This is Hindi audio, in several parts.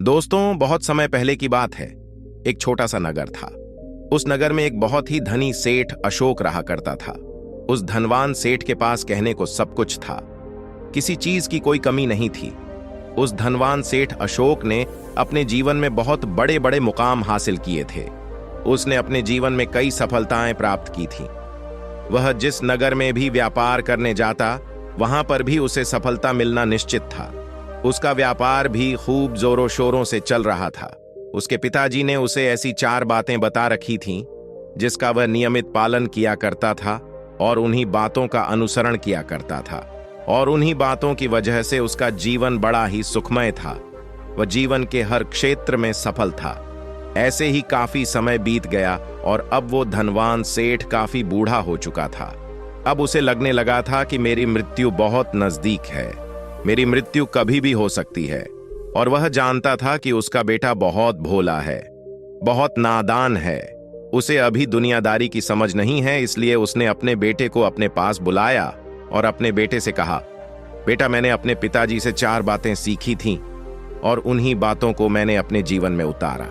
दोस्तों, बहुत समय पहले की बात है। एक छोटा सा नगर था। उस नगर में एक बहुत ही धनी सेठ अशोक रहा करता था। उस धनवान सेठ के पास कहने को सब कुछ था। किसी चीज की कोई कमी नहीं थी। उस धनवान सेठ अशोक ने अपने जीवन में बहुत बड़े बड़े मुकाम हासिल किए थे। उसने अपने जीवन में कई सफलताएं प्राप्त की थीं। वह जिस नगर में भी व्यापार करने जाता, वहां पर भी उसे सफलता मिलना निश्चित था। उसका व्यापार भी खूब जोरों शोरों से चल रहा था। उसके पिताजी ने उसे ऐसी 4 बातें बता रखी थीं जिसका वह नियमित पालन किया करता था और उन्हीं बातों का अनुसरण किया करता था। और उन्हीं बातों की वजह से उसका जीवन बड़ा ही सुखमय था। वह जीवन के हर क्षेत्र में सफल था। ऐसे ही काफी समय बीत गया और अब वो धनवान सेठ काफी बूढ़ा हो चुका था। अब उसे लगने लगा था कि मेरी मृत्यु बहुत नजदीक है। मेरी मृत्यु कभी भी हो सकती है। और वह जानता था कि उसका बेटा बहुत भोला है, बहुत नादान है। उसे अभी दुनियादारी की समझ नहीं है, इसलिए उसने अपने बेटे को अपने पास बुलाया और अपने बेटे से कहा, बेटा, मैंने अपने पिताजी से 4 बातें सीखी थीं और उन्हीं बातों को मैंने अपने जीवन में उतारा।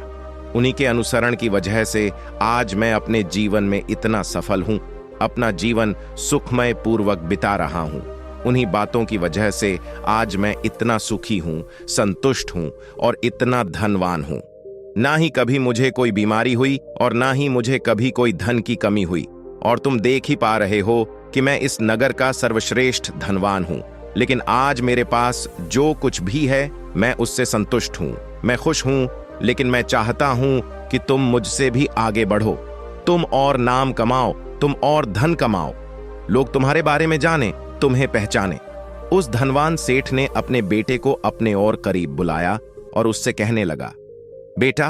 उन्हीं के अनुसरण की वजह से आज मैं अपने जीवन में इतना सफल हूं, अपना जीवन सुखमय पूर्वक बिता रहा हूं। उन्हीं बातों की वजह से आज मैं इतना सुखी हूं, संतुष्ट हूं और इतना धनवान हूं। ना ही कभी मुझे कोई बीमारी हुई और ना ही मुझे कभी कोई धन की कमी हुई। और तुम देख ही पा रहे हो कि मैं इस नगर का सर्वश्रेष्ठ धनवान हूं। लेकिन आज मेरे पास जो कुछ भी है, मैं उससे संतुष्ट हूं, मैं खुश हूं। लेकिन मैं चाहता हूं कि तुम मुझसे भी आगे बढ़ो। तुम और नाम कमाओ, तुम और धन कमाओ, लोग तुम्हारे बारे में जाने, तुम्हें पहचाने। उस धनवान सेठ ने अपने बेटे को अपने और करीब बुलाया और उससे कहने लगा, बेटा,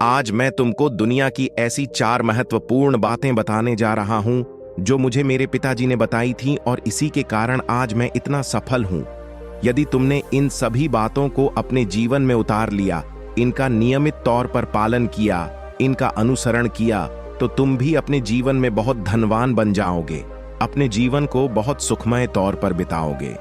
आज मैं तुमको दुनिया की ऐसी 4 महत्वपूर्ण बातें बताने जा रहा हूं जो मुझे मेरे पिताजी ने बताई थी और इसी के कारण आज मैं इतना सफल हूं। यदि तुमने इन सभी बातों को अपने जीवन में उतार लिया, इनका नियमित तौर पर पालन किया, इनका अनुसरण किया, तो तुम भी अपने जीवन में बहुत धनवान बन जाओगे, अपने जीवन को बहुत सुखमय तौर पर बिताओगे।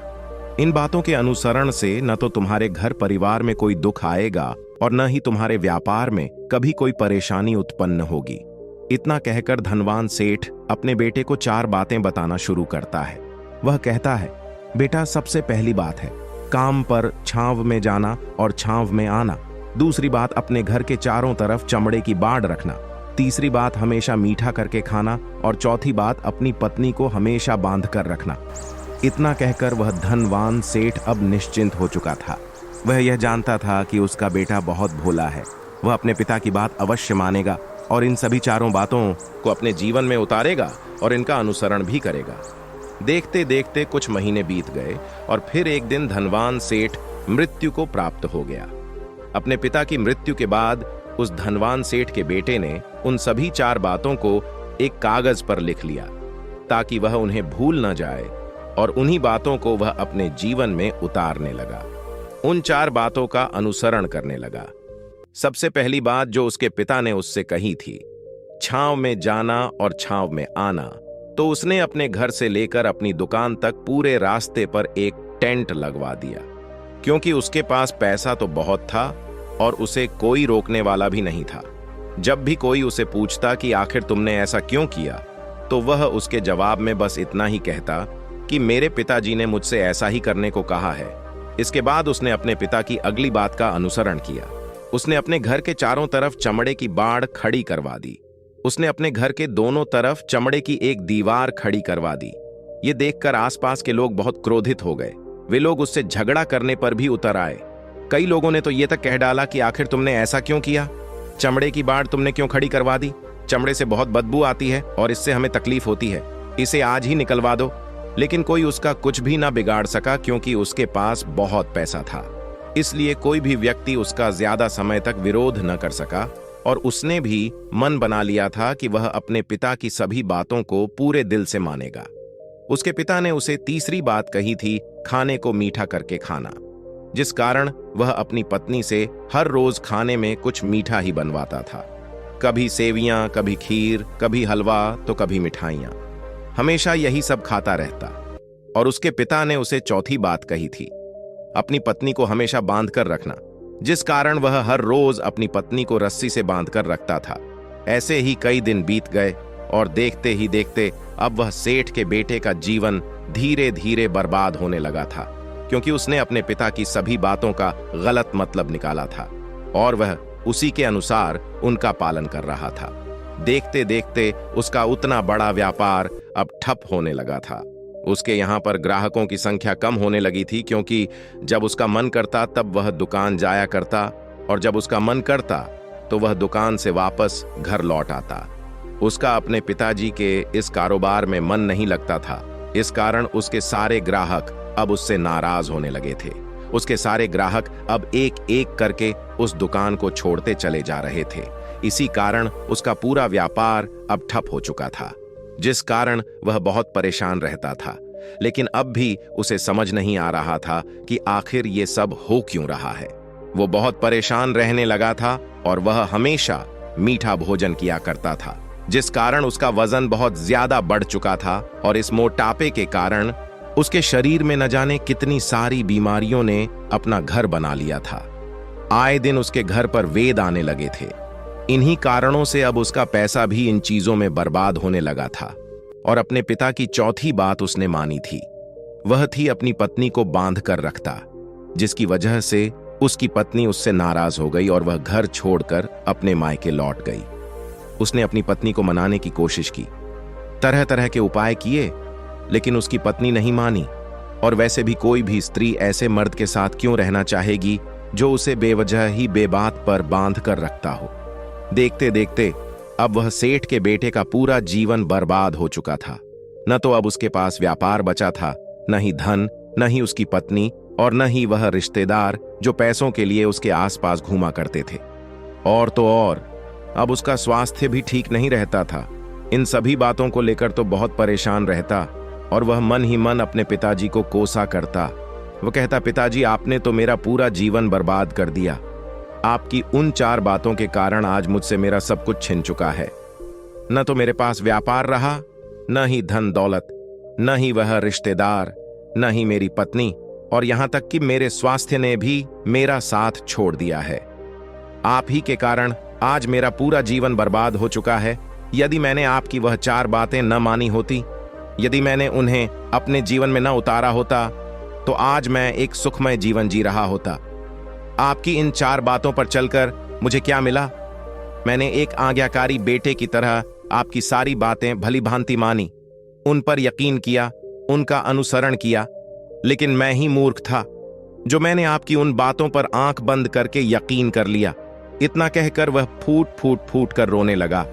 इन बातों के अनुसरण से न तो तुम्हारे घर परिवार में कोई दुख आएगा और न ही तुम्हारे व्यापार में कभी कोई परेशानी उत्पन्न होगी। इतना कहकर धनवान सेठ अपने बेटे को 4 बातें बताना शुरू करता है। वह कहता है, बेटा, सबसे पहली बात है काम पर छांव में जाना और छांव में आना। दूसरी बात, अपने घर के चारों तरफ चमड़े की बाड़ रखना। तीसरी बात, हमेशा मीठा करके खाना। और चौथी बात, अपनी पत्नी को हमेशा बांध कर रखना। इतना कहकर वह धनवान सेठ अब निश्चिंत हो चुका था। वह यह जानता था कि उसका बेटा बहुत भोला है। वह अपने पिता की बात अवश्य मानेगा और इन सभी 4 बातों को अपने जीवन में उतारेगा और इनका अनुसरण भी करेगा। देखते देखते कुछ महीने बीत गए और फिर एक दिन धनवान सेठ मृत्यु को प्राप्त हो गया। अपने पिता की मृत्यु के बाद उस धनवान सेठ के बेटे ने उन सभी 4 बातों को एक कागज पर लिख लिया ताकि वह उन्हें भूल न जाए और उन्हीं बातों को वह अपने जीवन में उतारने लगा। उन 4 बातों का अनुसरण करने लगा। सबसे पहली बात जो उसके पिता ने उससे कही थी, छांव में जाना और छांव में आना, तो उसने अपने घर से लेकर अपनी दुकान तक पूरे रास्ते पर एक टेंट लगवा दिया, क्योंकि उसके पास पैसा तो बहुत था और उसे कोई रोकने वाला भी नहीं था। जब भी कोई उसे पूछता कि आखिर तुमने ऐसा क्यों किया, तो वह उसके जवाब में बस इतना ही कहता कि मेरे पिताजी ने मुझसे ऐसा ही करने को कहा है। इसके बाद उसने अपने पिता की अगली बात का अनुसरण किया। उसने अपने घर के चारों तरफ चमड़े की बाड़ खड़ी करवा दी। उसने अपने घर के दोनों तरफ चमड़े की एक दीवार खड़ी करवा दी। ये देखकर आसपास के लोग बहुत क्रोधित हो गए। वे लोग उससे झगड़ा करने पर भी उतर आए। कई लोगों ने तो ये तक कह डाला कि आखिर तुमने ऐसा क्यों किया, चमड़े की बाड़ तुमने क्यों खड़ी करवा दी? चमड़े से बहुत बदबू आती है और इससे हमें तकलीफ होती है, इसे आज ही निकलवा दो। लेकिन कोई उसका कुछ भी ना बिगाड़ सका, क्योंकि उसके पास बहुत पैसा था। इसलिए कोई भी व्यक्ति उसका ज्यादा समय तक विरोध न कर सका और उसने भी मन बना लिया था कि वह अपने पिता की सभी बातों को पूरे दिल से मानेगा। उसके पिता ने उसे तीसरी बात कही थी, खाने को मीठा करके खाना, जिस कारण वह अपनी पत्नी से हर रोज खाने में कुछ मीठा ही बनवाता था। कभी सेवियां, कभी खीर, कभी हलवा तो कभी मिठाइयां। हमेशा यही सब खाता रहता। और उसके पिता ने उसे चौथी बात कही थी, अपनी पत्नी को हमेशा बांध कर रखना, जिस कारण वह हर रोज अपनी पत्नी को रस्सी से बांधकर रखता था। ऐसे ही कई दिन बीत गए और देखते ही देखते अब वह सेठ के बेटे का जीवन धीरे धीरे बर्बाद होने लगा था, क्योंकि उसने अपने पिता की सभी बातों का गलत मतलब निकाला था और वह उसी के अनुसार उनका पालन कर रहा था। देखते देखते उसका उतना बड़ा व्यापार अब ठप होने लगा था। उसके यहाँ पर ग्राहकों की संख्या कम होने लगी थी, क्योंकि जब उसका मन करता तब वह दुकान जाया करता और जब उसका मन करता तो वह दुकान से वापस घर लौट आता। उसका अपने पिताजी के इस कारोबार में मन नहीं लगता था। इस कारण उसके सारे ग्राहक अब उससे नाराज होने लगे थे। उसके सारे ग्राहक अब एक एक करके उस दुकान को छोड़ते चले जा रहे थे। इसी कारण उसका पूरा व्यापार अब ठप हो चुका था, जिस कारण वह बहुत परेशान रहता था। लेकिन अब भी उसे समझ नहीं आ रहा था कि आखिर ये सब हो क्यों रहा है। वो बहुत परेशान रहने लगा था और वह हमेशा मीठा भोजन किया करता था, जिस कारण उसका वजन बहुत ज्यादा बढ़ चुका था और इस मोटापे के कारण उसके शरीर में न जाने कितनी सारी बीमारियों ने अपना घर बना लिया था। आए दिन उसके घर पर वेद आने लगे थे। इन्हीं कारणों से अब उसका पैसा भी इन चीजों में बर्बाद होने लगा था। और अपने पिता की चौथी बात उसने मानी थी, वह थी अपनी पत्नी को बांध कर रखता, जिसकी वजह से उसकी पत्नी उससे नाराज हो गई और वह घर छोड़कर अपने मायके लौट गई। उसने अपनी पत्नी को मनाने की कोशिश की, तरह तरह के उपाय किए, लेकिन उसकी पत्नी नहीं मानी। और वैसे भी कोई भी स्त्री ऐसे मर्द के साथ क्यों रहना चाहेगी जो उसे बेवजह ही बेबात पर बांध कर रखता हो। देखते देखते अब वह सेठ के बेटे का पूरा जीवन बर्बाद हो चुका था। न तो अब उसके पास व्यापार बचा था, न ही धन, न ही उसकी पत्नी और न ही वह रिश्तेदार जो पैसों के लिए उसके आसपास घूमा करते थे। और तो और अब उसका स्वास्थ्य भी ठीक नहीं रहता था। इन सभी बातों को लेकर तो बहुत परेशान रहता और वह मन ही मन अपने पिताजी को कोसा करता। वह कहता, पिताजी आपने तो मेरा पूरा जीवन बर्बाद कर दिया। आपकी उन 4 बातों के कारण आज मुझसे मेरा सब कुछ छिन चुका है। न तो मेरे पास व्यापार रहा, न ही धन दौलत, न ही वह रिश्तेदार, न ही मेरी पत्नी, और यहां तक कि मेरे स्वास्थ्य ने भी मेरा साथ छोड़ दिया है। आप ही के कारण आज मेरा पूरा जीवन बर्बाद हो चुका है। यदि मैंने आपकी वह 4 बातें न मानी होती, यदि मैंने उन्हें अपने जीवन में न उतारा होता, तो आज मैं एक सुखमय जीवन जी रहा होता। आपकी इन 4 बातों पर चलकर मुझे क्या मिला? मैंने एक आज्ञाकारी बेटे की तरह आपकी सारी बातें भली भांति मानी, उन पर यकीन किया, उनका अनुसरण किया। लेकिन मैं ही मूर्ख था जो मैंने आपकी उन बातों पर आंख बंद करके यकीन कर लिया। इतना कहकर वह फूट फूट फूट कर रोने लगा।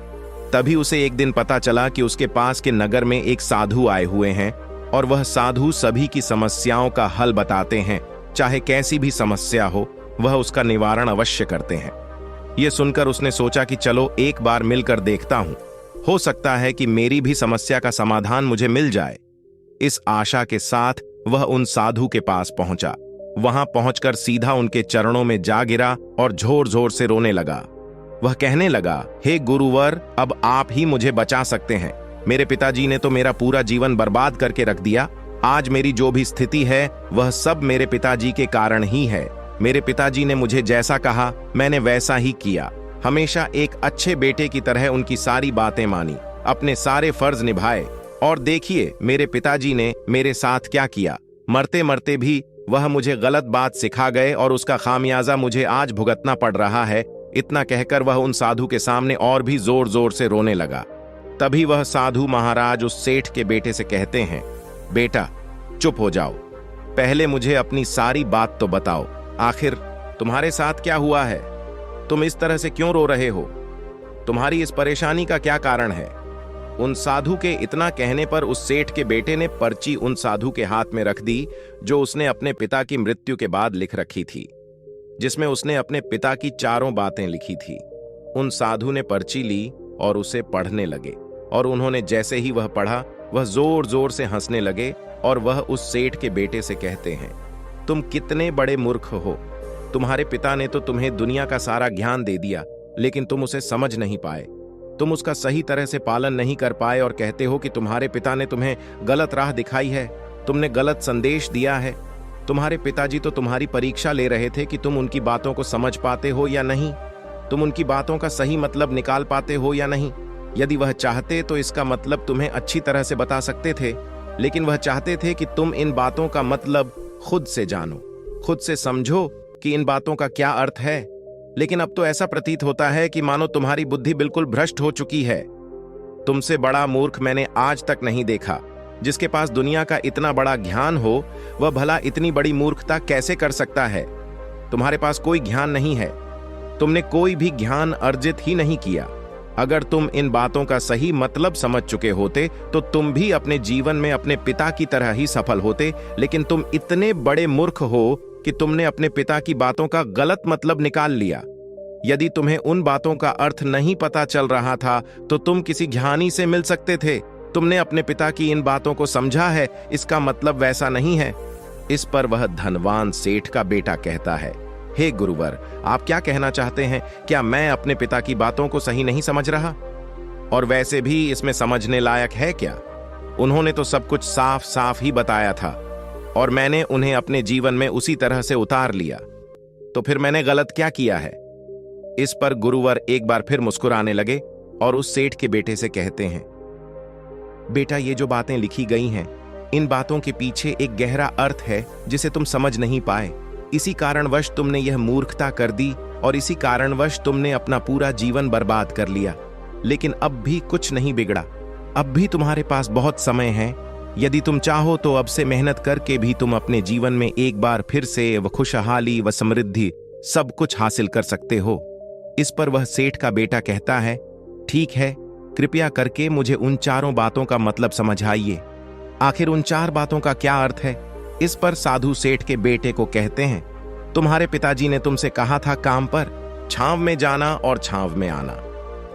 तभी उसे एक दिन पता चला कि उसके पास के नगर में एक साधु आए हुए हैं और वह साधु सभी की समस्याओं का हल बताते हैं। चाहे कैसी भी समस्या हो, वह उसका निवारण अवश्य करते हैं। यह सुनकर उसने सोचा कि चलो एक बार मिलकर देखता हूं, हो सकता है कि मेरी भी समस्या का समाधान मुझे मिल जाए। इस आशा के साथ वह उन साधु के पास पहुंचा। वहां पहुंचकर सीधा उनके चरणों में जा गिरा और जोर जोर से रोने लगा। वह कहने लगा, हे गुरुवर, अब आप ही मुझे बचा सकते हैं। मेरे पिताजी ने तो मेरा पूरा जीवन बर्बाद करके रख दिया। आज मेरी जो भी स्थिति है वह सब मेरे पिताजी के कारण ही है। मेरे पिताजी ने मुझे जैसा कहा मैंने वैसा ही किया। हमेशा एक अच्छे बेटे की तरह उनकी सारी बातें मानी, अपने सारे फर्ज निभाए। और देखिए मेरे पिताजी ने मेरे साथ क्या किया। मरते मरते भी वह मुझे गलत बात सिखा गए और उसका खामियाजा मुझे आज भुगतना पड़ रहा है। इतना कहकर वह उन साधु के सामने और भी जोर जोर से रोने लगा। तभी वह साधु महाराज उस सेठ के बेटे से कहते हैं, बेटा चुप हो जाओ, पहले मुझे अपनी सारी बात तो बताओ। आखिर तुम्हारे साथ क्या हुआ है? तुम इस तरह से क्यों रो रहे हो? तुम्हारी इस परेशानी का क्या कारण है? उन साधु के इतना कहने पर उस सेठ के बेटे ने पर्ची उन साधु के हाथ में रख दी, जो उसने अपने पिता की मृत्यु के बाद लिख रखी थी, जिसमें उसने अपने पिता की 4 बातें लिखी थी। उन साधु ने पर्ची ली और उसे पढ़ने लगे, और उन्होंने जैसे ही वह पढ़ा, वह जोर जोर से हंसने लगे और वह उस सेठ के बेटे से कहते हैं, तुम कितने बड़े मूर्ख हो। तुम्हारे पिता ने तो तुम्हें दुनिया का सारा ज्ञान दे दिया, लेकिन तुम उसे समझ नहीं पाए। तुम उसका सही तरह से पालन नहीं कर पाए और कहते हो कि तुम्हारे पिता ने तुम्हें गलत राह दिखाई है, तुमने गलत संदेश दिया है। तुम्हारे पिताजी तो तुम्हारी परीक्षा ले रहे थे कि तुम उनकी बातों को समझ पाते हो या नहीं, तुम उनकी बातों का सही मतलब निकाल पाते हो या नहीं। यदि वह चाहते तो इसका मतलब तुम्हें अच्छी तरह से बता सकते थे, लेकिन वह चाहते थे कि तुम इन बातों का मतलब खुद से जानो, खुद से समझो कि इन बातों का क्या अर्थ है। लेकिन अब तो ऐसा प्रतीत होता है कि मानो तुम्हारी बुद्धि बिल्कुल भ्रष्ट हो चुकी है। तुमसे बड़ा मूर्ख मैंने आज तक नहीं देखा। जिसके पास दुनिया का इतना बड़ा ज्ञान हो, वह भला इतनी बड़ी मूर्खता कैसे कर सकता है। तुम्हारे पास कोई ज्ञान नहीं है, तुमने कोई भी ज्ञान अर्जित ही नहीं किया। अगर तुम इन बातों का सही मतलब समझ चुके होते तो तुम भी अपने जीवन में अपने पिता की तरह ही सफल होते, लेकिन तुम इतने बड़े मूर्ख हो कि तुमने अपने पिता की बातों का गलत मतलब निकाल लिया। यदि तुम्हें उन बातों का अर्थ नहीं पता चल रहा था तो तुम किसी ज्ञानी से मिल सकते थे। तुमने अपने पिता की इन बातों को समझा है, इसका मतलब वैसा नहीं है। इस पर वह धनवान सेठ का बेटा कहता है, हे गुरुवर, आप क्या कहना चाहते हैं? क्या मैं अपने पिता की बातों को सही नहीं समझ रहा? और वैसे भी इसमें समझने लायक है क्या? उन्होंने तो सब कुछ साफ साफ ही बताया था और मैंने उन्हें अपने जीवन में उसी तरह से उतार लिया। तो फिर मैंने गलत क्या किया है? इस पर गुरुवर एक बार फिर मुस्कुराने लगे और उस सेठ के बेटे से कहते हैं, बेटा, ये जो बातें लिखी गई हैं, इन बातों के पीछे एक गहरा अर्थ है जिसे तुम समझ नहीं पाए। इसी कारणवश तुमने यह मूर्खता कर दी और इसी कारणवश तुमने अपना पूरा जीवन बर्बाद कर लिया। लेकिन अब भी कुछ नहीं बिगड़ा, अब भी तुम्हारे पास बहुत समय है। यदि तुम चाहो तो अब से मेहनत करके भी तुम अपने जीवन में एक बार फिर से व खुशहाली व समृद्धि सब कुछ हासिल कर सकते हो। इस पर वह सेठ का बेटा कहता है, ठीक है, कृपया करके मुझे उन चारों बातों का मतलब समझाइए। आखिर उन चार बातों का क्या अर्थ है? इस पर साधु सेठ के बेटे को कहते हैं, तुम्हारे पिताजी ने तुमसे कहा था काम पर छांव में जाना और छांव में आना।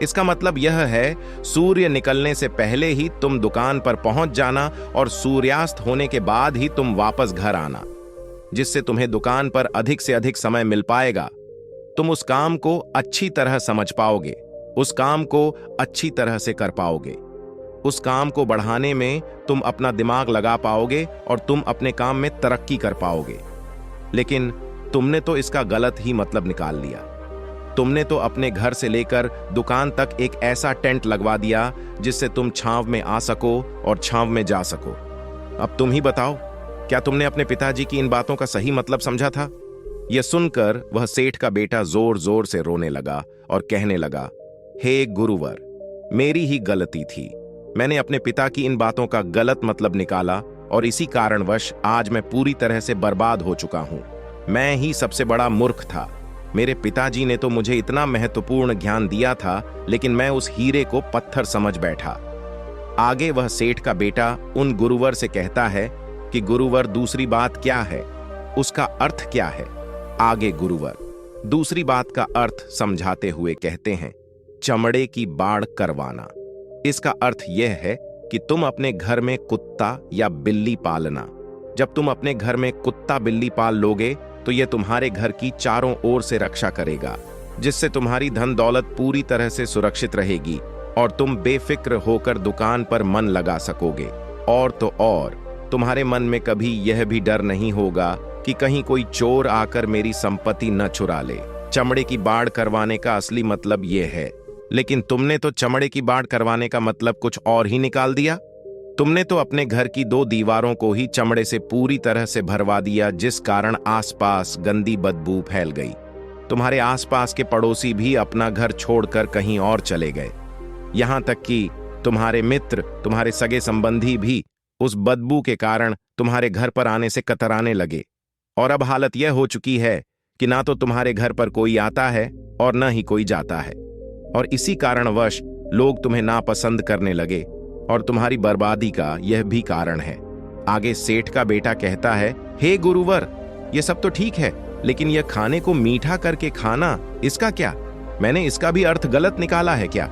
इसका मतलब यह है, सूर्य निकलने से पहले ही तुम दुकान पर पहुंच जाना और सूर्यास्त होने के बाद ही तुम वापस घर आना, जिससे तुम्हें दुकान पर अधिक से अधिक समय मिल पाएगा। तुम उस काम को अच्छी तरह समझ पाओगे, उस काम को अच्छी तरह से कर पाओगे, उस काम को बढ़ाने में तुम अपना दिमाग लगा पाओगे और तुम अपने काम में तरक्की कर पाओगे। लेकिन तुमने तो इसका गलत ही मतलब निकाल लिया। तुमने तो अपने घर से लेकर दुकान तक एक ऐसा टेंट लगवा दिया जिससे तुम छांव में आ सको और छांव में जा सको। अब तुम ही बताओ, क्या तुमने अपने पिताजी की इन बातों का सही मतलब समझा था? यह सुनकर वह सेठ का बेटा जोर जोर से रोने लगा और कहने लगा, हे गुरुवर, मेरी ही गलती थी। मैंने अपने पिता की इन बातों का गलत मतलब निकाला और इसी कारणवश आज मैं पूरी तरह से बर्बाद हो चुका हूं। मैं ही सबसे बड़ा मूर्ख था। मेरे पिताजी ने तो मुझे इतना महत्वपूर्ण ज्ञान दिया था, लेकिन मैं उस हीरे को पत्थर समझ बैठा। आगे वह सेठ का बेटा उन गुरुवर से कहता है कि गुरुवर, दूसरी बात क्या है? उसका अर्थ क्या है? आगे गुरुवर दूसरी बात का अर्थ समझाते हुए कहते हैं, चमड़े की बाड़ करवाना। इसका अर्थ यह है कि तुम अपने घर में कुत्ता या बिल्ली पालना। जब तुम अपने घर में कुत्ता बिल्ली पाल लोगे तो यह तुम्हारे घर की चारों ओर से रक्षा करेगा, जिससे तुम्हारी धन दौलत पूरी तरह से सुरक्षित रहेगी और तुम बेफिक्र होकर दुकान पर मन लगा सकोगे। और तो और, तुम्हारे मन में कभी यह भी डर नहीं होगा कि कहीं कोई चोर आकर मेरी संपत्ति न चुरा ले। चमड़े की बाड़ करवाने का असली मतलब यह है, लेकिन तुमने तो चमड़े की बाड़ करवाने का मतलब कुछ और ही निकाल दिया। तुमने तो अपने घर की 2 दीवारों को ही चमड़े से पूरी तरह से भरवा दिया, जिस कारण आसपास गंदी बदबू फैल गई। तुम्हारे आसपास के पड़ोसी भी अपना घर छोड़कर कहीं और चले गए। यहां तक कि तुम्हारे मित्र, तुम्हारे सगे संबंधी भी उस बदबू के कारण तुम्हारे घर पर आने से कतराने लगे। और अब हालत यह हो चुकी है कि ना तो तुम्हारे घर पर कोई आता है और न ही कोई जाता है, और इसी कारणवश लोग तुम्हें नापसंद करने लगे और तुम्हारी बर्बादी का यह भी कारण है। आगे सेठ का बेटा कहता है, हे गुरुवर, यह सब तो ठीक है, लेकिन यह खाने को मीठा करके खाना, इसका क्या? मैंने इसका भी अर्थ गलत निकाला है क्या?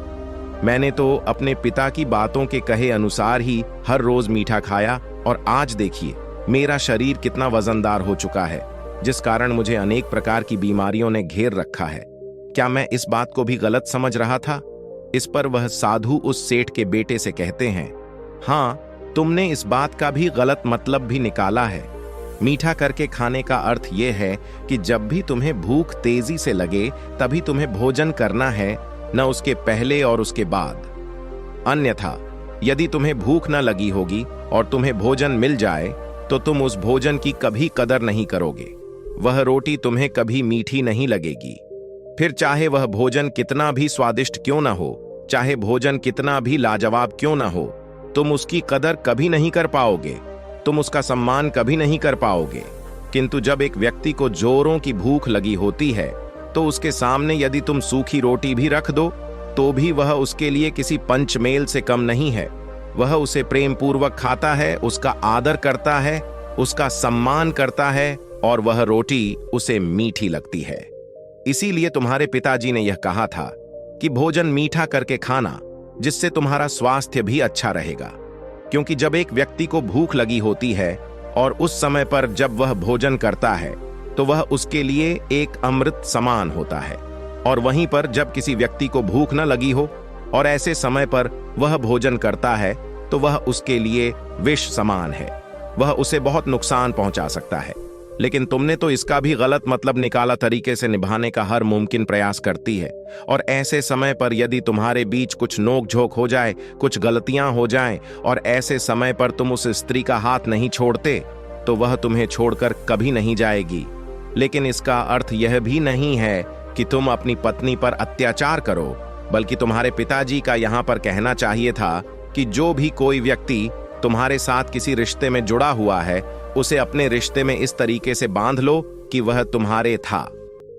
मैंने तो अपने पिता की बातों के कहे अनुसार ही हर रोज मीठा खाया और आज देखिए मेरा शरीर कितना वजनदार हो चुका है, जिस कारण मुझे अनेक प्रकार की बीमारियों ने घेर रखा है। क्या मैं इस बात को भी गलत समझ रहा था? इस पर वह साधु उस सेठ के बेटे से कहते हैं, हाँ, तुमने इस बात का भी गलत मतलब भी निकाला है। मीठा करके खाने का अर्थ यह है कि जब भी तुम्हें भूख तेजी से लगे तभी तुम्हें भोजन करना है, न उसके पहले और उसके बाद। अन्यथा यदि तुम्हें भूख न लगी होगी और तुम्हें भोजन मिल जाए तो तुम उस भोजन की कभी कदर नहीं करोगे। वह रोटी तुम्हें कभी मीठी नहीं लगेगी। फिर चाहे वह भोजन कितना भी स्वादिष्ट क्यों न हो, चाहे भोजन कितना भी लाजवाब क्यों न हो, तुम उसकी कदर कभी नहीं कर पाओगे, तुम उसका सम्मान कभी नहीं कर पाओगे। किंतु जब एक व्यक्ति को जोरों की भूख लगी होती है तो उसके सामने यदि तुम सूखी रोटी भी रख दो तो भी वह उसके लिए किसी पंचमेल से कम नहीं है। वह उसे प्रेम पूर्वक खाता है, उसका आदर करता है, उसका सम्मान करता है और वह रोटी उसे मीठी लगती है। इसीलिए तुम्हारे पिताजी ने यह कहा था कि भोजन मीठा करके खाना, जिससे तुम्हारा स्वास्थ्य भी अच्छा रहेगा। क्योंकि जब एक व्यक्ति को भूख लगी होती है और उस समय पर जब वह भोजन करता है तो वह उसके लिए एक अमृत समान होता है, और वहीं पर जब किसी व्यक्ति को भूख न लगी हो और ऐसे समय पर वह भोजन करता है तो वह उसके लिए विष समान है, वह उसे बहुत नुकसान पहुंचा सकता है। लेकिन तुमने तो इसका भी गलत मतलब निकाला तरीके से निभाने का हर मुमकिन प्रयास करती है, और ऐसे समय पर यदि तुम्हारे बीच कुछ नोक झोंक हो जाए, कुछ गलतियां हो जाएं, और ऐसे समय पर तुम उस स्त्री का हाथ नहीं छोड़ते तो वह तुम्हें छोड़कर कभी नहीं जाएगी। लेकिन इसका अर्थ यह भी नहीं है कि तुम अपनी पत्नी पर अत्याचार करो, बल्कि तुम्हारे पिताजी का यहाँ पर कहना चाहिए था कि जो भी कोई व्यक्ति तुम्हारे साथ किसी रिश्ते में जुड़ा हुआ है उसे अपने रिश्ते में इस तरीके से बांध लो कि वह तुम्हारे था।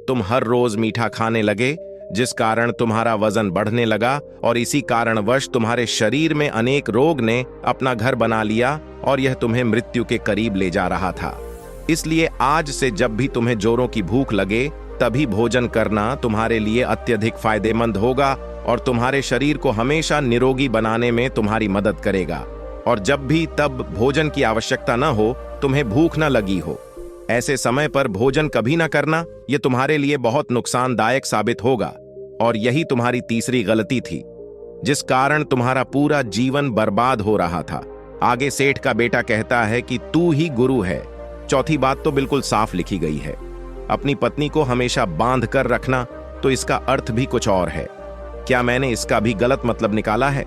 तुम हर रोज मीठा खाने लगे, जिस कारण तुम्हारा वजन बढ़ने लगा, और इसी कारणवश तुम्हारे शरीर में अनेक रोग ने अपना घर बना लिया और यह तुम्हें मृत्यु के करीब ले जा रहा था। इसलिए आज से जब भी तुम्हें जोरों की भूख लगे तभी भोजन करना तुम्हारे लिए अत्यधिक फायदेमंद होगा और तुम्हारे शरीर को हमेशा निरोगी बनाने में तुम्हारी मदद करेगा। और जब भी तब भोजन की आवश्यकता न हो, तुम्हें भूख न लगी हो, ऐसे समय पर भोजन कभी न करना, यह तुम्हारे लिए बहुत नुकसानदायक साबित होगा। और यही तुम्हारी तीसरी गलती थी, जिस कारण तुम्हारा पूरा जीवन बर्बाद हो रहा था। आगे सेठ का बेटा कहता है कि तू ही गुरु है। चौथी बात तो बिल्कुल साफ लिखी गई है, अपनी पत्नी को हमेशा बांध कर रखना, तो इसका अर्थ भी कुछ और है। क्या मैंने इसका भी गलत मतलब निकाला है?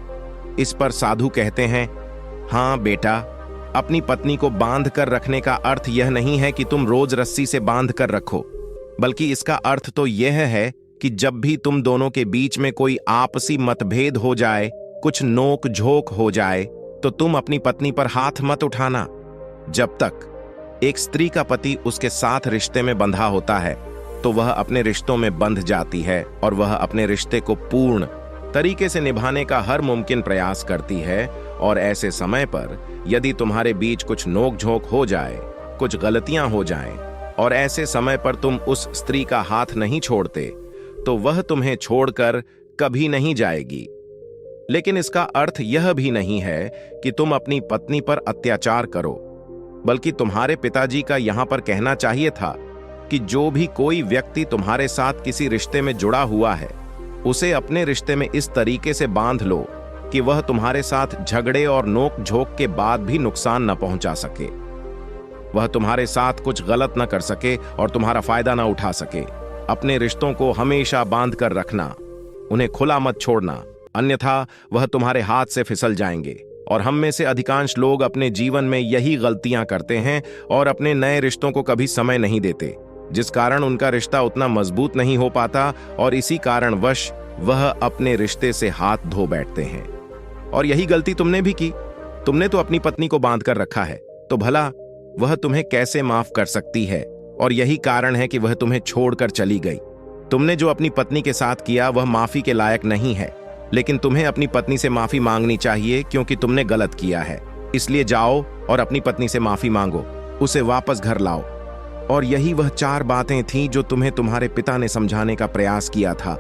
इस पर साधु कहते हैं, हाँ बेटा, अपनी पत्नी को बांध कर रखने का अर्थ यह नहीं है कि तुम रोज रस्सी से बांध कर रखो, बल्कि इसका अर्थ तो यह है कि जब भी तुम दोनों के बीच में कोई आपसी मतभेद हो जाए, कुछ नोक झोंक हो जाए, तो तुम अपनी पत्नी पर हाथ मत उठाना। जब तक एक स्त्री का पति उसके साथ रिश्ते में बंधा होता है तो वह अपने रिश्तों में बंध जाती है और वह अपने रिश्ते को पूर्ण तरीके से निभाने का हर मुमकिन प्रयास करती है। और ऐसे समय पर यदि तुम्हारे बीच कुछ नोक झोंक हो जाए, कुछ गलतियां हो जाएं, और ऐसे समय पर तुम उस स्त्री का हाथ नहीं छोड़ते तो वह तुम्हें छोड़कर कभी नहीं जाएगी। लेकिन इसका अर्थ यह भी नहीं है कि तुम अपनी पत्नी पर अत्याचार करो, बल्कि तुम्हारे पिताजी का यहां पर कहना चाहिए था कि जो भी कोई व्यक्ति तुम्हारे साथ किसी रिश्ते में जुड़ा हुआ है उसे अपने रिश्ते में इस तरीके से बांध लो कि वह तुम्हारे साथ झगड़े और नोक झोंक के बाद भी नुकसान न पहुंचा सके, वह तुम्हारे साथ कुछ गलत न कर सके और तुम्हारा फायदा न उठा सके। अपने रिश्तों को हमेशा बांध कर रखना, उन्हें खुला मत छोड़ना, अन्यथा वह तुम्हारे हाथ से फिसल जाएंगे। और हम में से अधिकांश लोग अपने जीवन में यही गलतियां करते हैं और अपने नए रिश्तों को कभी समय नहीं देते, जिस कारण उनका रिश्ता उतना मजबूत नहीं हो पाता और इसी कारणवश वह अपने रिश्ते से हाथ धो बैठते हैं। और यही गलती तुमने भी की। तुमने तो अपनी पत्नी को बांध कर रखा है, तो भला वह तुम्हें कैसे माफ कर सकती है? और यही कारण है कि वह तुम्हें छोड़कर चली गई। तुमने जो अपनी पत्नी के साथ किया वह माफी के लायक नहीं है, लेकिन तुम्हें अपनी पत्नी से माफी मांगनी चाहिए क्योंकि तुमने गलत किया है। इसलिए जाओ और अपनी पत्नी से माफी मांगो, उसे वापस घर लाओ। और यही वह 4 बातें थीं जो तुम्हें तुम्हारे पिता ने समझाने का प्रयास किया था,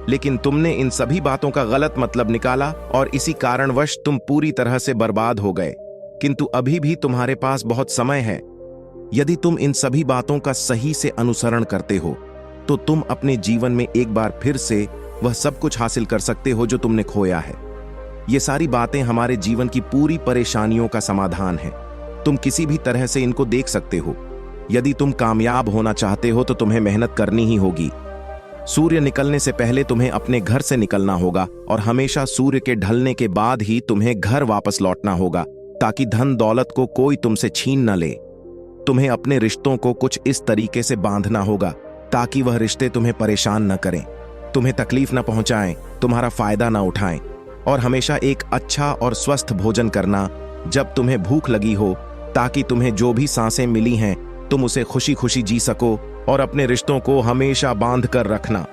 लेकिन तुमने इन सभी बातों का गलत मतलब निकाला और इसी कारणवश तुम पूरी तरह से बर्बाद हो गए। किंतु अभी भी तुम्हारे पास बहुत समय है। यदि तुम इन सभी बातों का सही से अनुसरण करते हो तो तुम अपने जीवन में एक बार फिर से वह सब कुछ हासिल कर सकते हो जो तुमने खोया है। ये सारी बातें हमारे जीवन की पूरी परेशानियों का समाधान है। तुम किसी भी तरह से इनको देख सकते हो। यदि तुम कामयाब होना चाहते हो तो तुम्हें मेहनत करनी ही होगी। सूर्य निकलने से पहले तुम्हें अपने घर से निकलना होगा और हमेशा सूर्य के ढलने के बाद ही तुम्हें घर वापस लौटना होगा, ताकि धन दौलत को कोई तुमसे छीन न ले। तुम्हें अपने रिश्तों को कुछ इस तरीके से बांधना होगा ताकि वह रिश्ते तुम्हें परेशान न करें, तुम्हें तकलीफ न पहुंचाएं, तुम्हारा फायदा न उठाएं। और हमेशा एक अच्छा और स्वस्थ भोजन करना जब तुम्हें भूख लगी हो, ताकि तुम्हें जो भी सांसें मिली हैं तुम उसे खुशी खुशी जी सको। और अपने रिश्तों को हमेशा बांध कर रखना,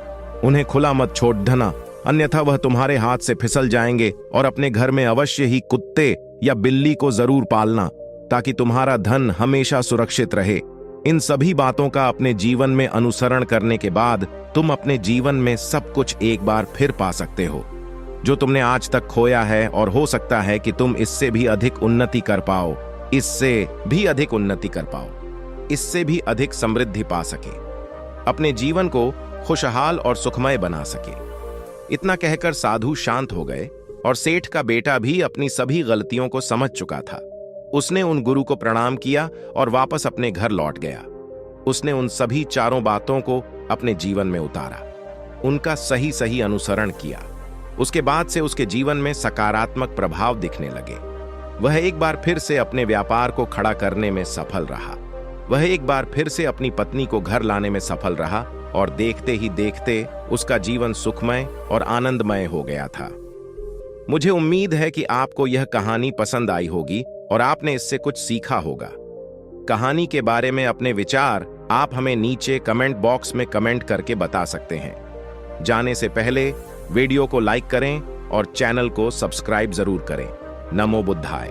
उन्हें खुला मत छोड़ देना, अन्यथा वह तुम्हारे हाथ से फिसल जाएंगे। और अपने घर में अवश्य ही कुत्ते या बिल्ली को जरूर पालना, ताकि तुम्हारा धन हमेशा सुरक्षित रहे। इन सभी बातों का अपने जीवन में अनुसरण करने के बाद तुम अपने जीवन में सब कुछ एक बार फिर पा सकते हो, जो तुमने आज तक खोया है। और हो सकता है कि तुम इससे भी अधिक उन्नति कर पाओ, इससे भी अधिक उन्नति कर पाओ, इससे भी अधिक समृद्धि पा सके, अपने जीवन को खुशहाल और सुखमय बना सके। इतना कहकर साधु शांत हो गए और सेठ का बेटा भी अपनी सभी गलतियों को समझ चुका था। उसने उन गुरु को प्रणाम किया और वापस अपने घर लौट गया। उसने उन सभी चारों बातों को अपने जीवन में उतारा, उनका सही सही अनुसरण किया। उसके बाद से उसके जीवन में सकारात्मक प्रभाव दिखने लगे। वह एक बार फिर से अपने व्यापार को खड़ा करने में सफल रहा। वह एक बार फिर से अपनी पत्नी को घर लाने में सफल रहा और देखते ही देखते उसका जीवन सुखमय और आनंदमय हो गया था। मुझे उम्मीद है कि आपको यह कहानी पसंद आई होगी और आपने इससे कुछ सीखा होगा। कहानी के बारे में अपने विचार आप हमें नीचे कमेंट बॉक्स में कमेंट करके बता सकते हैं। जाने से पहले वीडियो को लाइक करें और चैनल को सब्सक्राइब जरूर करें। नमो बुद्धाय।